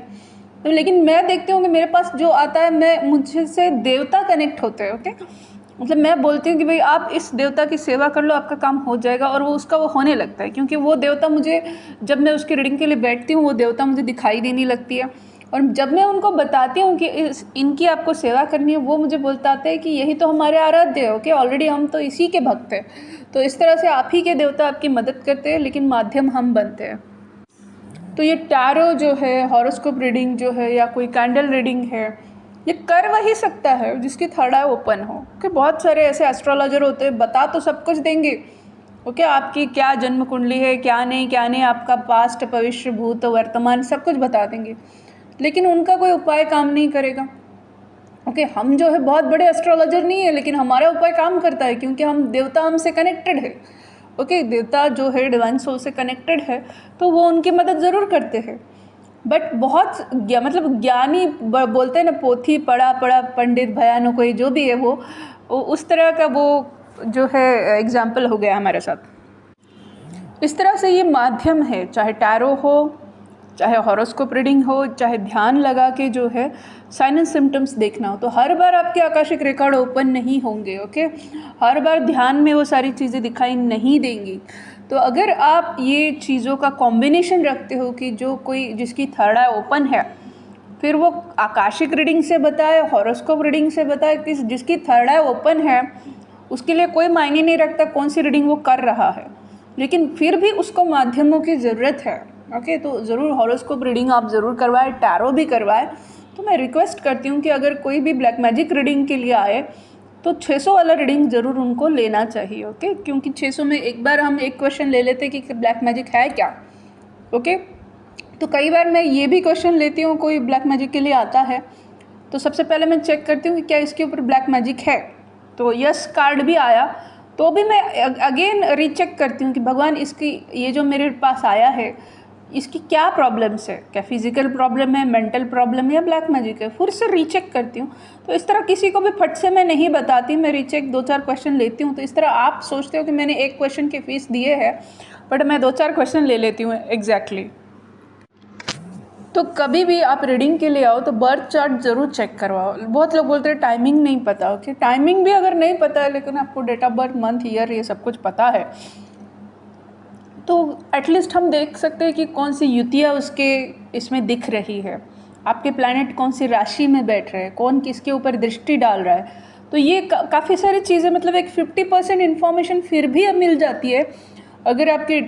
तो लेकिन मैं देखती हूँ कि मेरे पास जो आता है, मैं मुझे से देवता कनेक्ट होते हैं। ओके, मतलब मैं बोलती हूँ कि भाई आप इस देवता की सेवा कर लो, आपका काम हो जाएगा, और वो होने लगता है, क्योंकि वो देवता मुझे, जब मैं उसकी रीडिंग के लिए बैठती हूँ, वो देवता मुझे दिखाई देने लगती है। और जब मैं उनको बताती हूँ कि इनकी आपको सेवा करनी है, वो मुझे बोलताते हैं कि यही तो हमारे आराध्य है। ओके, ऑलरेडी हम तो इसी के भक्त हैं। तो इस तरह से आप ही के देवता आपकी मदद करते हैं, लेकिन माध्यम हम बनते हैं। तो ये टैरो जो है, हॉरोस्कोप रीडिंग जो है, या कोई कैंडल रीडिंग है, ये कर वही सकता है जिसकी थर्ड आई ओपन हो। कि बहुत सारे ऐसे एस्ट्रोलॉजर होते हैं, बता तो सब कुछ देंगे, ओके, आपकी क्या जन्म कुंडली है, क्या नहीं, आपका पास्ट, भविष्य, भूत, वर्तमान सब कुछ बता देंगे, लेकिन उनका कोई उपाय काम नहीं करेगा। ओके, हम जो है बहुत बड़े एस्ट्रोलॉजर नहीं है, लेकिन हमारा उपाय काम करता है, क्योंकि हम देवता हमसे कनेक्टेड है। ओके, देवता जो है डिवाइन सोल से कनेक्टेड है, तो वो उनकी मदद ज़रूर करते हैं। बट बहुत मतलब ज्ञानी बोलते हैं ना, पोथी पढ़ा पंडित भयानो कोई जो भी है, वो उस तरह का वो जो है एग्जाम्पल हो गया हमारे साथ। इस तरह से ये माध्यम है, चाहे टैरो हो, चाहे हॉरोस्कोप रीडिंग हो, चाहे ध्यान लगा के जो है साइन एंड सिम्टम्स देखना हो, तो हर बार आपके आकाशिक रिकॉर्ड ओपन नहीं होंगे। ओके, हर बार ध्यान में वो सारी चीज़ें दिखाई नहीं देंगी। तो अगर आप ये चीज़ों का कॉम्बिनेशन रखते हो कि जो कोई जिसकी थर्ड आई ओपन है, फिर वो आकाशिक रीडिंग से बताए, हॉरोस्कोप रीडिंग से बताए, कि जिसकी थर्ड आई ओपन है उसके लिए कोई मायने नहीं रखता कौन सी रीडिंग वो कर रहा है, लेकिन फिर भी उसको माध्यमों की ज़रूरत है। ओके, तो ज़रूर हॉरोस्कोप रीडिंग आप ज़रूर करवाएं, टैरो भी करवाएं। तो मैं रिक्वेस्ट करती हूँ कि अगर कोई भी ब्लैक मैजिक रीडिंग के लिए आए तो 600 वाला रीडिंग ज़रूर उनको लेना चाहिए। ओके, क्योंकि 600 में एक बार हम एक क्वेश्चन ले लेते कि ब्लैक मैजिक है क्या। ओके, तो कई बार मैं ये भी क्वेश्चन लेती हूँ, कोई ब्लैक मैजिक के लिए आता है तो सबसे पहले मैं चेक करती हूँ कि क्या इसके ऊपर ब्लैक मैजिक है। तो यस कार्ड भी आया तो भी मैं अगेन रीचेक करती हूँ कि भगवान इसकी ये जो मेरे पास आया है इसकी क्या प्रॉब्लम्स है, क्या फिजिकल प्रॉब्लम है, मेंटल प्रॉब्लम है, या ब्लैक मैजिक है, फिर से रीचेक करती हूँ। तो इस तरह किसी को भी फट से मैं नहीं बताती, मैं रीचेक 2-4 क्वेश्चन लेती हूँ। तो इस तरह आप सोचते हो कि मैंने एक क्वेश्चन की फीस दिए है, बट मैं 2-4 क्वेश्चन ले लेती हूँ एग्जैक्टली। तो कभी भी आप रीडिंग के लिए आओ तो बर्थ चार्ट ज़रूर चेक करवाओ। बहुत लोग बोलते हैं टाइमिंग नहीं पता। ओके, टाइमिंग भी अगर नहीं पता है लेकिन आपको date of birth, month, year ये सब कुछ पता है, तो एटलीस्ट हम देख सकते हैं कि कौन सी युतियाँ उसके इसमें दिख रही है, आपके प्लैनेट कौन सी राशि में बैठ रहे हैं, कौन किसके ऊपर दृष्टि डाल रहा है। तो ये काफ़ी सारी चीज़ें, मतलब एक 50% इन्फॉर्मेशन फिर भी अब मिल जाती है। अगर आपकी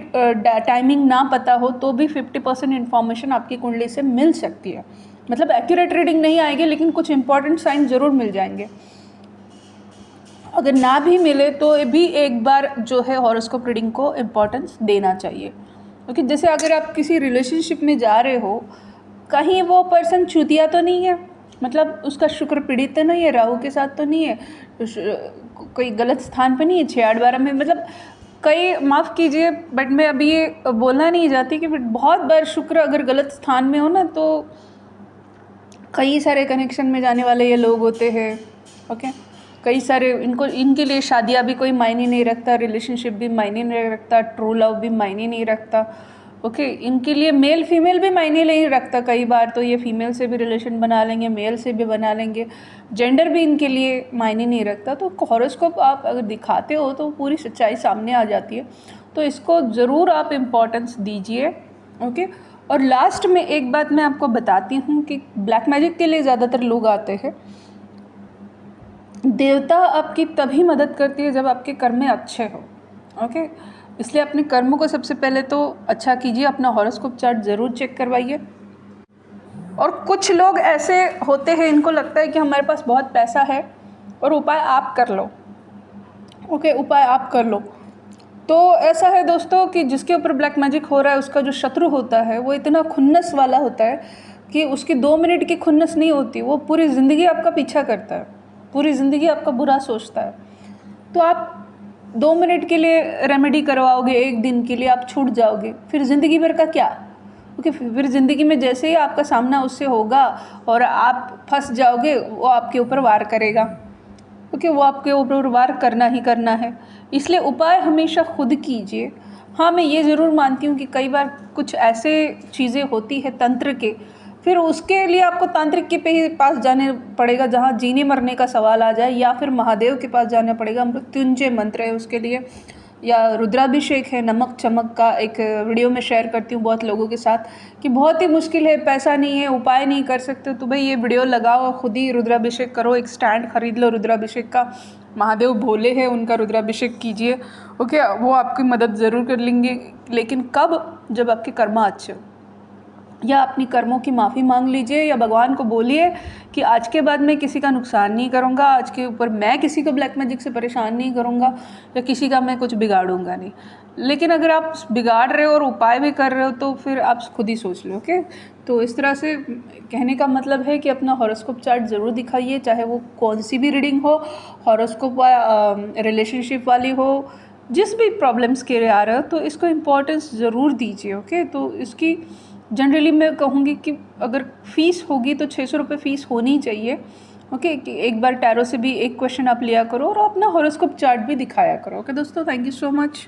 टाइमिंग ना पता हो तो भी 50% इन्फॉर्मेशन आपकी कुंडली से मिल सकती है। मतलब एक्यूरेट रीडिंग नहीं आएगी, लेकिन कुछ इंपॉर्टेंट साइन ज़रूर मिल जाएंगे। अगर ना भी मिले तो भी एक बार जो है हॉरोस्कोप रीडिंग को इम्पोर्टेंस देना चाहिए। क्योंकि जैसे अगर आप किसी रिलेशनशिप में जा रहे हो, कहीं वो पर्सन चूतिया तो नहीं है, मतलब उसका शुक्र पीड़ित तो नहीं है, राहु के साथ तो नहीं है, कोई गलत स्थान पे नहीं है 6 8 12 में, मतलब कई, माफ़ कीजिए बट मैं अभी ये बोलना नहीं चाहती कि बहुत बार शुक्र अगर गलत स्थान में हो ना तो कई सारे कनेक्शन में जाने वाले ये लोग होते हैं। ओके, कई सारे, इनके लिए शादियाँ भी कोई मायने नहीं रखता, रिलेशनशिप भी मायने नहीं रखता, ट्रू लव भी मायने नहीं रखता। ओके, इनके लिए मेल फीमेल भी मायने नहीं रखता, कई बार तो ये फीमेल से भी रिलेशन बना लेंगे, मेल से भी बना लेंगे, जेंडर भी इनके लिए मायने नहीं रखता। तो हॉरोस्कोप आप अगर दिखाते हो तो पूरी सच्चाई सामने आ जाती है, तो इसको ज़रूर आप इम्पोर्टेंस दीजिए। ओके, और लास्ट में एक बात मैं आपको बताती हूँ कि ब्लैक मैजिक के लिए ज़्यादातर लोग आते हैं। देवता आपकी तभी मदद करती है जब आपके कर्म में अच्छे हो। ओके, इसलिए अपने कर्मों को सबसे पहले तो अच्छा कीजिए, अपना हॉरोस्कोप चार्ट ज़रूर चेक करवाइए। और कुछ लोग ऐसे होते हैं, इनको लगता है कि हमारे पास बहुत पैसा है और उपाय आप कर लो। ओके, उपाय आप कर लो। तो ऐसा है दोस्तों कि जिसके ऊपर ब्लैक मैजिक हो रहा है उसका जो शत्रु होता है वो इतना खुन्नस वाला होता है कि उसकी 2 मिनट की खुन्नस नहीं होती, वो पूरी ज़िंदगी आपका पीछा करता है, पूरी ज़िंदगी आपका बुरा सोचता है। तो आप 2 मिनट के लिए रेमेडी करवाओगे, 1 दिन के लिए आप छूट जाओगे, फिर ज़िंदगी भर का क्या? ओके, फिर ज़िंदगी में जैसे ही आपका सामना उससे होगा और आप फंस जाओगे, वो आपके ऊपर वार करेगा। ओके, वो आपके ऊपर वार करना ही करना है। इसलिए उपाय हमेशा खुद कीजिए। हाँ, मैं ये ज़रूर मानती हूँ कि कई बार कुछ ऐसे चीज़ें होती है तंत्र के, फिर उसके लिए आपको तांत्रिक के पास जाने पड़ेगा जहाँ जीने मरने का सवाल आ जाए, या फिर महादेव के पास जाना पड़ेगा, मृत्युंजय मंत्र है उसके लिए, या रुद्राभिषेक है, नमक चमक का एक वीडियो में शेयर करती हूँ बहुत लोगों के साथ कि बहुत ही मुश्किल है, पैसा नहीं है, उपाय नहीं कर सकते, तो भाई ये वीडियो लगाओ, खुद ही रुद्राभिषेक करो, एक स्टैंड खरीद लो रुद्राभिषेक का, महादेव भोले हैं, उनका रुद्राभिषेक कीजिए। ओके, वो आपकी मदद ज़रूर कर लेंगे, लेकिन कब? जब आपके कर्मा अच्छे हो, या अपनी कर्मों की माफ़ी मांग लीजिए, या भगवान को बोलिए कि आज के बाद मैं किसी का नुकसान नहीं करूँगा, आज के ऊपर मैं किसी को ब्लैक मैजिक से परेशान नहीं करूँगा, या किसी का मैं कुछ बिगाड़ूंगा नहीं। लेकिन अगर आप बिगाड़ रहे हो और उपाय भी कर रहे हो तो फिर आप खुद ही सोच लो। ओके, तो इस तरह से कहने का मतलब है कि अपना हॉरोस्कोप चार्ट ज़रूर दिखाइए, चाहे वो कौन सी भी रीडिंग हो, हॉरोस्कोप रिलेशनशिप वाली हो, जिस भी प्रॉब्लम्स के लिए आ रहे हो, तो इसको इम्पोर्टेंस ज़रूर दीजिए। ओके, तो इसकी जनरली मैं कहूँगी कि अगर फ़ीस होगी तो 600 रुपये फ़ीस होनी चाहिए। ओके, कि एक बार टैरो से भी एक क्वेश्चन आप लिया करो और अपना हॉरोस्कोप चार्ट भी दिखाया करो। ओके दोस्तों, थैंक यू सो मच।